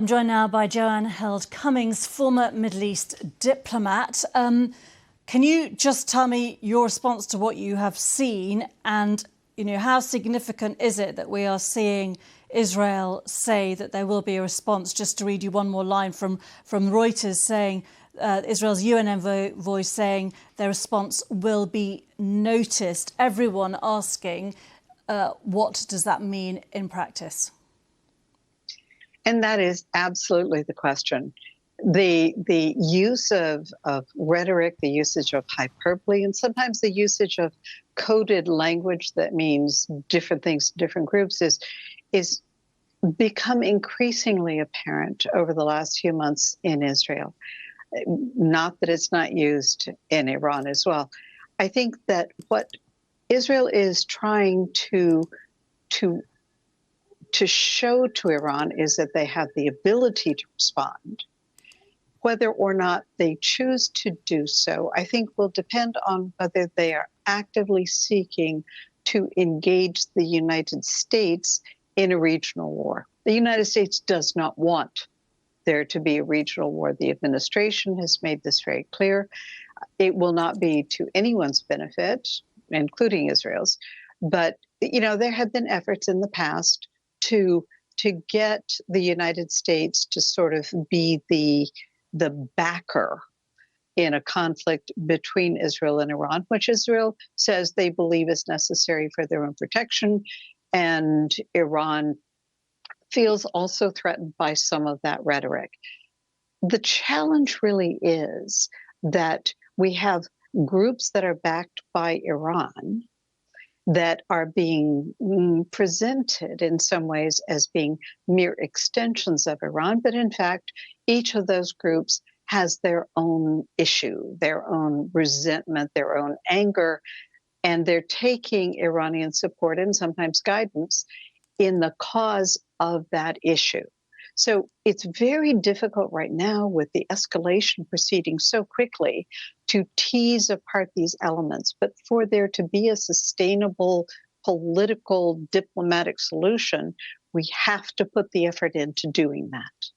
I'm joined now by Joanne Cummings, former Middle East diplomat. Can you just tell me your response to what you have seen, and how significant is it that we are seeing Israel say that there will be a response? Just to read you one more line from Reuters saying Israel's UN envoy saying their response will be noticed. Everyone asking, what does that mean in practice? And that is absolutely the question. The use of rhetoric, the usage of hyperbole, and sometimes the usage of coded language that means different things to different groups is become increasingly apparent over the last few months in Israel. Not that it's not used in Iran as well. I think that what Israel is trying to show to Iran is that they have the ability to respond. Whether or not they choose to do so, I think will depend on whether they are actively seeking to engage the United States in a regional war. The United States does not want there to be a regional war. The administration has made this very clear. It will not be to anyone's benefit, including Israel's. But, there have been efforts in the past to get the United States to sort of be the backer in a conflict between Israel and Iran, which Israel says they believe is necessary for their own protection. And Iran feels also threatened by some of that rhetoric. The challenge really is that we have groups that are backed by Iran that are being presented in some ways as being mere extensions of Iran. But in fact, each of those groups has their own issue, their own resentment, their own anger, and they're taking Iranian support and sometimes guidance in the cause of that issue. So it's very difficult right now with the escalation proceeding so quickly to tease apart these elements. But for there to be a sustainable political diplomatic solution, we have to put the effort into doing that.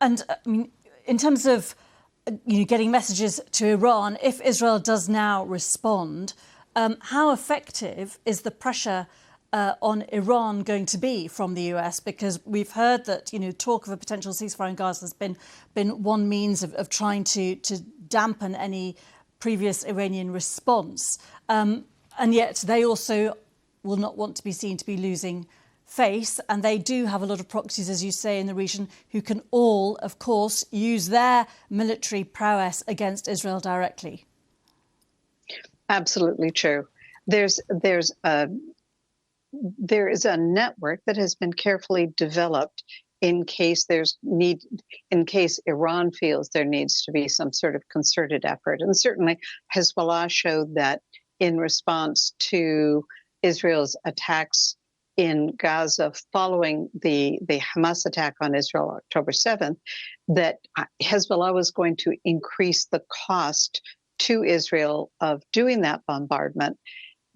And in terms of getting messages to Iran, if Israel does now respond, how effective is the pressure on Iran going to be from the US? Because we've heard that talk of a potential ceasefire in Gaza has been one means of trying to dampen any previous Iranian response, and yet they also will not want to be seen to be losing face, and they do have a lot of proxies, as you say, in the region who can all, of course, use their military prowess against Israel directly. Absolutely true. There is a network that has been carefully developed in case Iran feels there needs to be some sort of concerted effort. And certainly Hezbollah showed that in response to Israel's attacks in Gaza following the Hamas attack on Israel October 7th, that Hezbollah was going to increase the cost to Israel of doing that bombardment.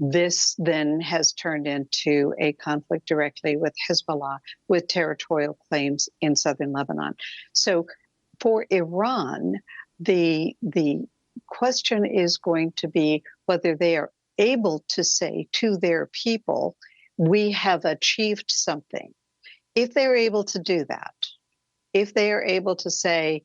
This then has turned into a conflict directly with Hezbollah, with territorial claims in southern Lebanon. So for Iran, the question is going to be whether they are able to say to their people, we have achieved something. If they're able to do that, if they are able to say,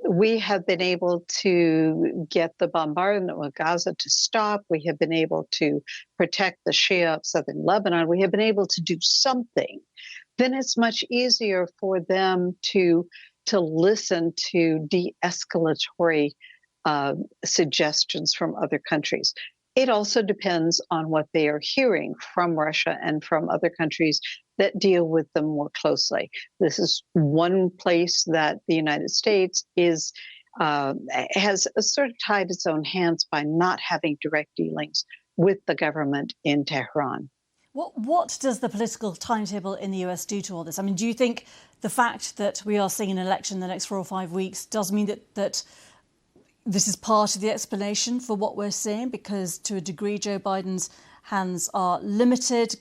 we have been able to get the bombardment of Gaza to stop. We have been able to protect the Shia of southern Lebanon. We have been able to do something. Then it's much easier for them to listen to de-escalatory suggestions from other countries. It also depends on what they are hearing from Russia and from other countries that deal with them more closely. This is one place that the United States has sort of tied its own hands by not having direct dealings with the government in Tehran. What does the political timetable in the US do to all this? I mean, do you think the fact that we are seeing an election in the next 4 or 5 weeks does mean that this is part of the explanation for what we're seeing? Because to a degree, Joe Biden's hands are limited,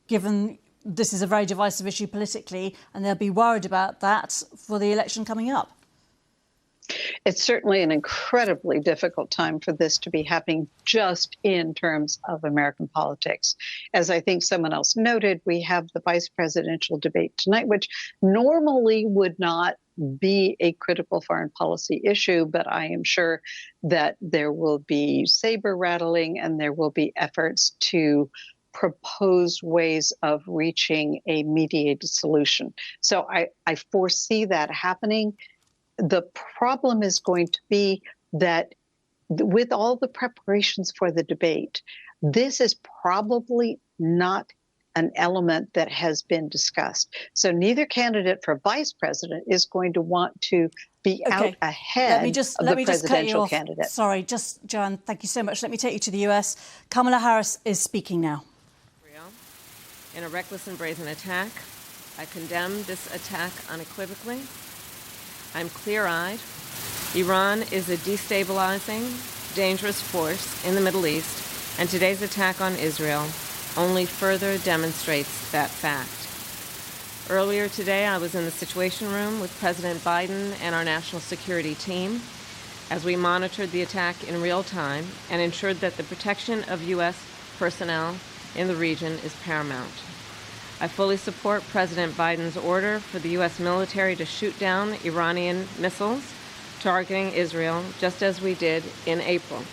given this is a very divisive issue politically, and they'll be worried about that for the election coming up. It's certainly an incredibly difficult time for this to be happening just in terms of American politics. As I think someone else noted, we have the vice presidential debate tonight, which normally would not be a critical foreign policy issue, but I am sure that there will be saber rattling and there will be efforts to propose ways of reaching a mediated solution. So I foresee that happening. The problem is going to be that with all the preparations for the debate, this is probably not an element that has been discussed. So neither candidate for vice president is going to want to be out ahead of the presidential candidate. Sorry, just Joanne, thank you so much. Let me take you to the US. Kamala Harris is speaking now. In a reckless and brazen attack, I condemn this attack unequivocally. I'm clear-eyed. Iran is a destabilizing, dangerous force in the Middle East, and today's attack on Israel only further demonstrates that fact. Earlier today, I was in the Situation Room with President Biden and our national security team as we monitored the attack in real time and ensured that the protection of U.S. personnel in the region is paramount. I fully support President Biden's order for the U.S. military to shoot down Iranian missiles targeting Israel, just as we did in April.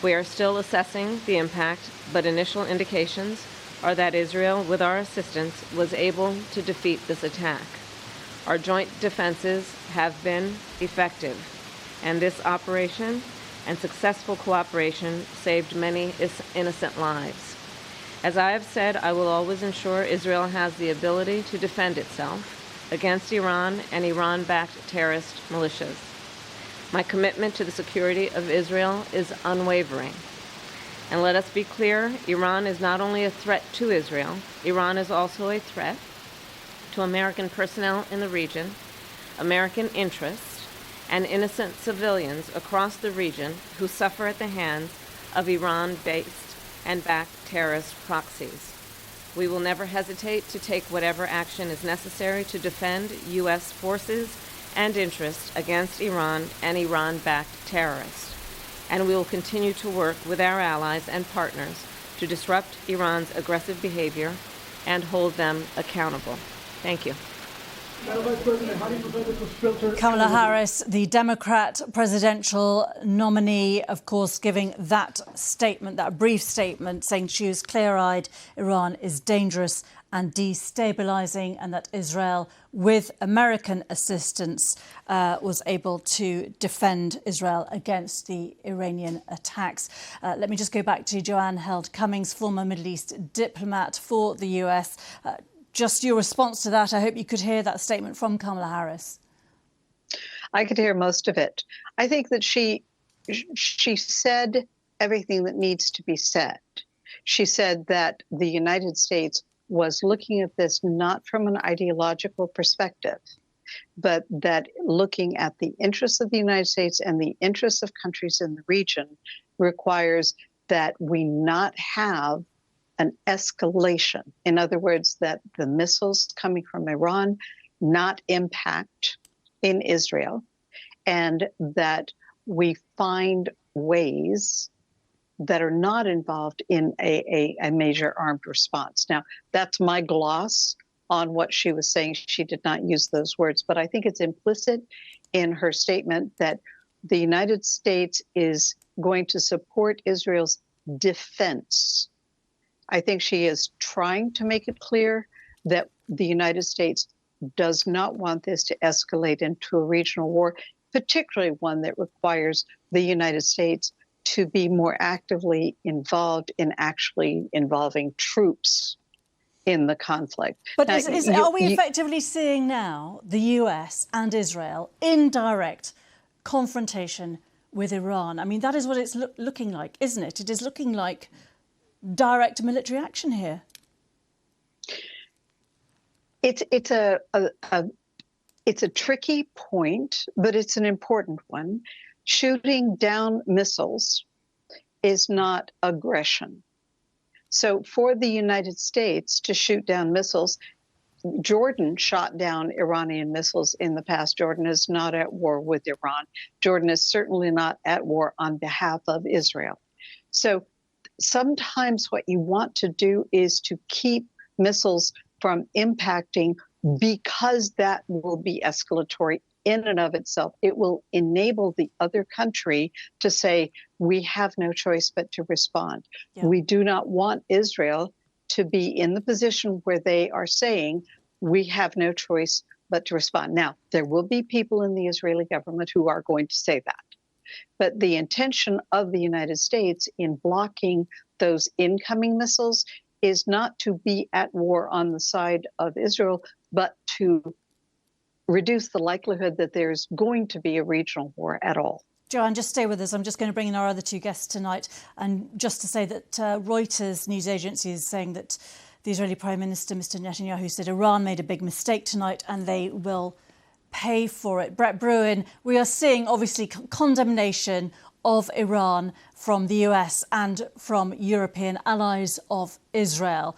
We are still assessing the impact, but initial indications are that Israel, with our assistance, was able to defeat this attack. Our joint defenses have been effective, and this operation and successful cooperation saved many innocent lives. As I have said, I will always ensure Israel has the ability to defend itself against Iran and Iran-backed terrorist militias. My commitment to the security of Israel is unwavering. And let us be clear, Iran is not only a threat to Israel, Iran is also a threat to American personnel in the region, American interests, and innocent civilians across the region who suffer at the hands of Iran-based and backed terrorist proxies. We will never hesitate to take whatever action is necessary to defend U.S. forces and interests against Iran and Iran-backed terrorists. And we will continue to work with our allies and partners to disrupt Iran's aggressive behavior and hold them accountable. Thank you. Kamala Harris, the Democrat presidential nominee, of course, giving that statement, that brief statement, saying she was clear-eyed, Iran is dangerous and destabilizing, and that Israel, with American assistance, was able to defend Israel against the Iranian attacks. Let me just go back to Joanne Cummings, former Middle East diplomat for the US. Just your response to that. I hope you could hear that statement from Kamala Harris. I could hear most of it. I think that she said everything that needs to be said. She said that the United States was looking at this not from an ideological perspective, but that looking at the interests of the United States and the interests of countries in the region requires that we not have an escalation. In other words, that the missiles coming from Iran not impact in Israel, and that we find ways that are not involved in a major armed response. Now, that's my gloss on what she was saying. She did not use those words, but I think it's implicit in her statement that the United States is going to support Israel's defense. I think she is trying to make it clear that the United States does not want this to escalate into a regional war, particularly one that requires the United States to be more actively involved in actually involving troops in the conflict. But now, are we effectively seeing now the US and Israel in direct confrontation with Iran? I mean, that is what it's looking like, isn't it? It is looking like direct military action here. It's a tricky point, but it's an important one. Shooting down missiles is not aggression. So for the United States to shoot down missiles, Jordan shot down Iranian missiles in the past. Jordan is not at war with Iran. Jordan is certainly not at war on behalf of Israel. So sometimes what you want to do is to keep missiles from impacting, because that will be escalatory in and of itself. It will enable the other country to say, we have no choice but to respond. Yeah. We do not want Israel to be in the position where they are saying, we have no choice but to respond. Now, there will be people in the Israeli government who are going to say that. But the intention of the United States in blocking those incoming missiles is not to be at war on the side of Israel, but to reduce the likelihood that there's going to be a regional war at all. Joanne, just stay with us. I'm just going to bring in our other two guests tonight. And just to say that Reuters news agency is saying that the Israeli Prime Minister, Mr. Netanyahu, said Iran made a big mistake tonight and they will pay for it. Brett Bruin, we are seeing obviously condemnation of Iran from the US and from European allies of Israel.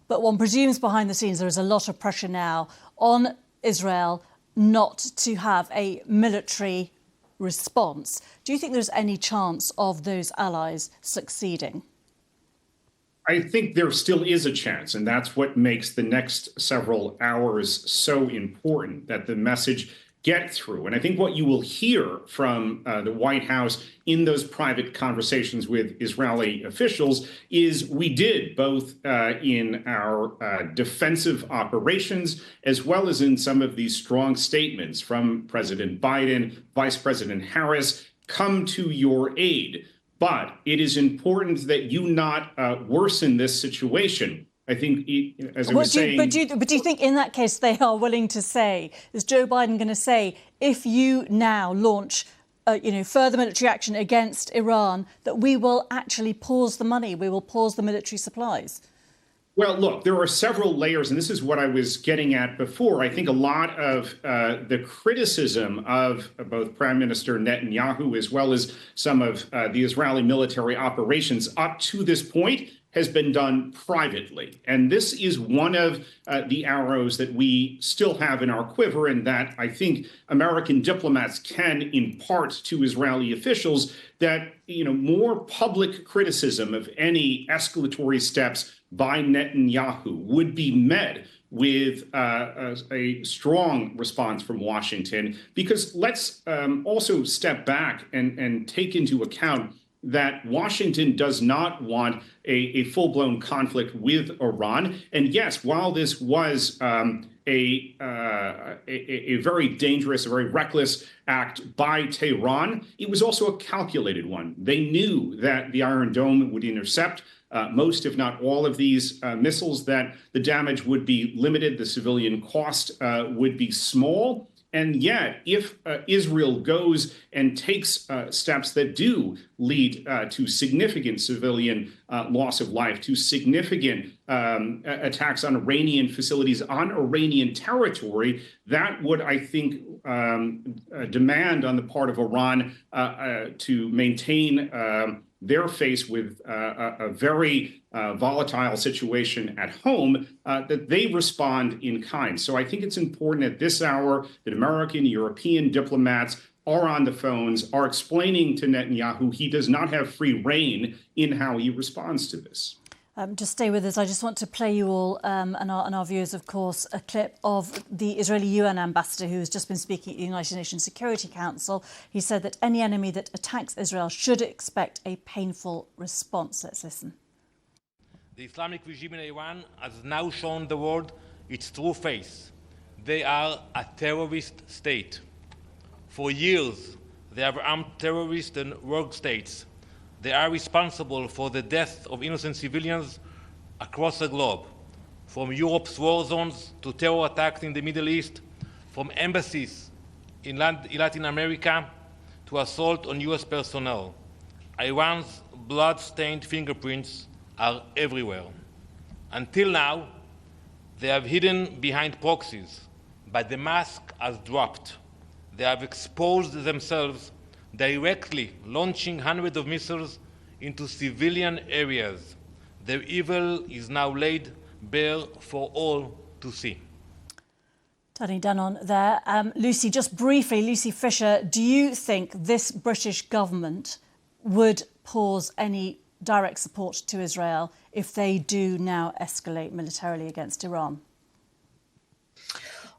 But one presumes behind the scenes there is a lot of pressure now on Israel not to have a military response. Do you think there's any chance of those allies succeeding? I think there still is a chance, and that's what makes the next several hours so important, that the message get through. And I think what you will hear from the White House in those private conversations with Israeli officials is we did, both in our defensive operations as well as in some of these strong statements from President Biden, Vice President Harris, come to your aid. But it is important that you not worsen this situation. I think, as I was saying... But do you think in that case they are willing to say, is Joe Biden going to say, if you now launch further military action against Iran, that we will actually pause the money, we will pause the military supplies? Well, look, there are several layers, and this is what I was getting at before. I think a lot of the criticism of both Prime Minister Netanyahu as well as some of the Israeli military operations up to this point has been done privately. And this is one of the arrows that we still have in our quiver, and that I think American diplomats can impart to Israeli officials, that more public criticism of any escalatory steps by Netanyahu would be met with a strong response from Washington. Because let's also step back and take into account that Washington does not want a full-blown conflict with Iran. And yes, while this was a very dangerous, a very reckless act by Tehran, it was also a calculated one. They knew that the Iron Dome would intercept most, if not all, of these missiles, that the damage would be limited, the civilian cost would be small. And yet, if Israel goes and takes steps that do lead to significant civilian loss of life, to significant attacks on Iranian facilities, on Iranian territory, that would, I think, demand on the part of Iran to maintain their face with a very volatile situation at home, that they respond in kind. So I think it's important at this hour that American, European diplomats are on the phones, are explaining to Netanyahu he does not have free rein in how he responds to this. Just stay with us. I just want to play you all and our viewers, of course, a clip of the Israeli UN ambassador who has just been speaking at the United Nations Security Council. He said that any enemy that attacks Israel should expect a painful response. Let's listen. The Islamic regime in Iran has now shown the world its true face. They are a terrorist state. For years, they have armed terrorists and rogue states. They are responsible for the death of innocent civilians across the globe, from Europe's war zones to terror attacks in the Middle East, from embassies in Latin America to assault on US personnel. Iran's blood-stained fingerprints are everywhere. Until now, they have hidden behind proxies, but the mask has dropped. They have exposed themselves, directly launching hundreds of missiles into civilian areas. Their evil is now laid bare for all to see. Danny Dannon there. Lucy, just briefly, Lucy Fisher, do you think this British government would pause any direct support to Israel if they do now escalate militarily against Iran?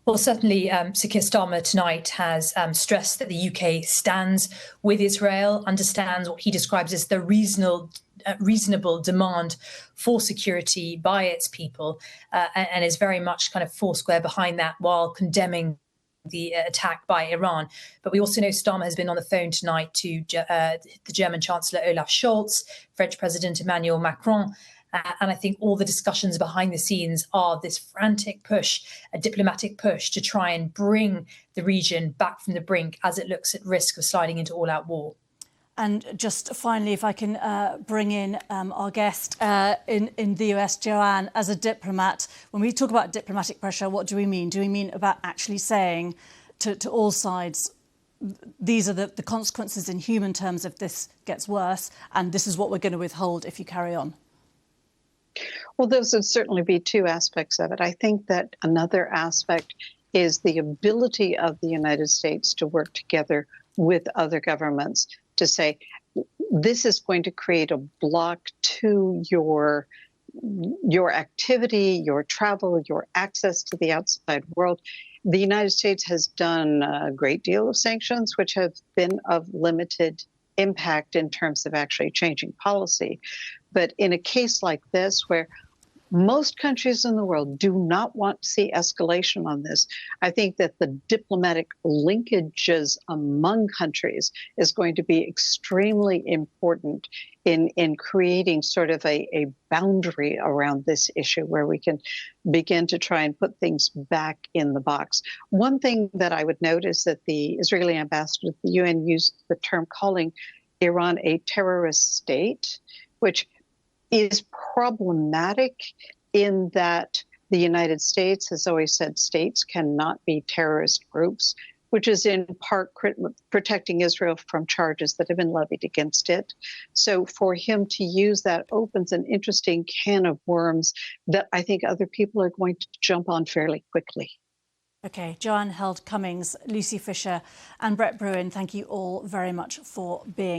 Well, certainly, Sir Keir Starmer tonight has stressed that the UK stands with Israel, understands what he describes as the reasonable demand for security by its people, and is very much kind of foursquare behind that while condemning the attack by Iran. But we also know Starmer has been on the phone tonight to the German Chancellor Olaf Scholz, French President Emmanuel Macron. And I think all the discussions behind the scenes are this frantic push, a diplomatic push to try and bring the region back from the brink as it looks at risk of sliding into all-out war. And just finally, if I can bring in our guest in the US, Joanne, as a diplomat, when we talk about diplomatic pressure, what do we mean? Do we mean about actually saying to all sides, these are the consequences in human terms if this gets worse, and this is what we're going to withhold if you carry on? Well, those would certainly be two aspects of it. I think that another aspect is the ability of the United States to work together with other governments to say, this is going to create a block to your activity, your travel, your access to the outside world. The United States has done a great deal of sanctions, which have been of limited impact in terms of actually changing policy. But in a case like this, where most countries in the world do not want to see escalation on this, I think that the diplomatic linkages among countries is going to be extremely important in creating sort of a boundary around this issue where we can begin to try and put things back in the box. One thing that I would note is that the Israeli ambassador at the UN used the term calling Iran a terrorist state, which is problematic in that the United States has always said states cannot be terrorist groups, which is in part protecting Israel from charges that have been levied against it. So for him to use that opens an interesting can of worms that I think other people are going to jump on fairly quickly. OK, Joanne Cummings, Lucy Fisher and Brett Bruen, thank you all very much for being